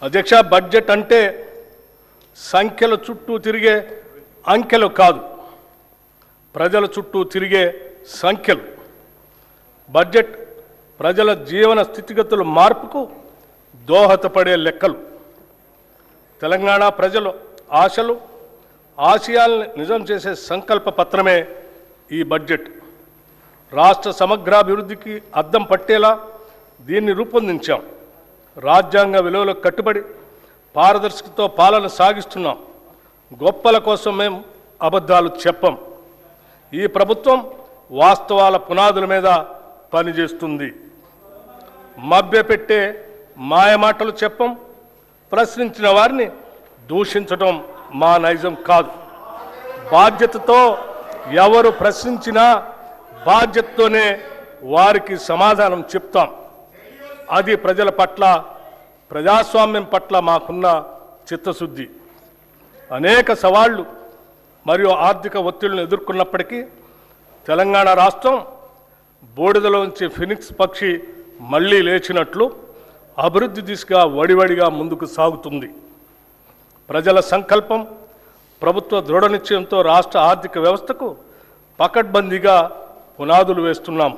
అధ్యక్ష, బడ్జెట్ అంటే సంఖ్యల చుట్టూ తిరిగే అంకెలు కాదు, ప్రజల చుట్టూ తిరిగే సంఖ్యలు. బడ్జెట్ ప్రజల జీవన స్థితిగతుల మార్పుకు దోహదపడే లెక్కలు. తెలంగాణ ప్రజల ఆశలు, ఆశయాలను నిజం చేసే సంకల్ప పత్రమే ఈ బడ్జెట్. రాష్ట్ర సమగ్రాభివృద్ధికి అద్దం పట్టేలా దీన్ని రూపొందించాం. రాజ్యాంగ విలువలకు కట్టుబడి పారదర్శకతో పాలన సాగిస్తున్నాం. గొప్పల కోసం మేము అబద్ధాలు చెప్పం. ఈ ప్రభుత్వం వాస్తవాల పునాదుల మీద పనిచేస్తుంది. మభ్యపెట్టే మాయమాటలు చెప్పం. ప్రశ్నించిన వారిని దూషించడం మా నైజం కాదు. బాధ్యతతో ఎవరు ప్రశ్నించినా బాధ్యతతోనే వారికి సమాధానం చెప్తాం. అది ప్రజల పట్ల, ప్రజాస్వామ్యం పట్ల మాకున్న చిత్తశుద్ధి. అనేక సవాళ్లు మరియు ఆర్థిక ఒత్తిళ్లను ఎదుర్కొన్నప్పటికీ తెలంగాణ రాష్ట్రం బూడిదలోంచి ఫినిక్స్ పక్షి మళ్లీ లేచినట్లు అభివృద్ధి దిశగా వడివడిగా ముందుకు సాగుతుంది. ప్రజల సంకల్పం, ప్రభుత్వ దృఢ నిశ్చయంతో రాష్ట్ర ఆర్థిక వ్యవస్థకు పకడ్బందీగా పునాదులు వేస్తున్నాం.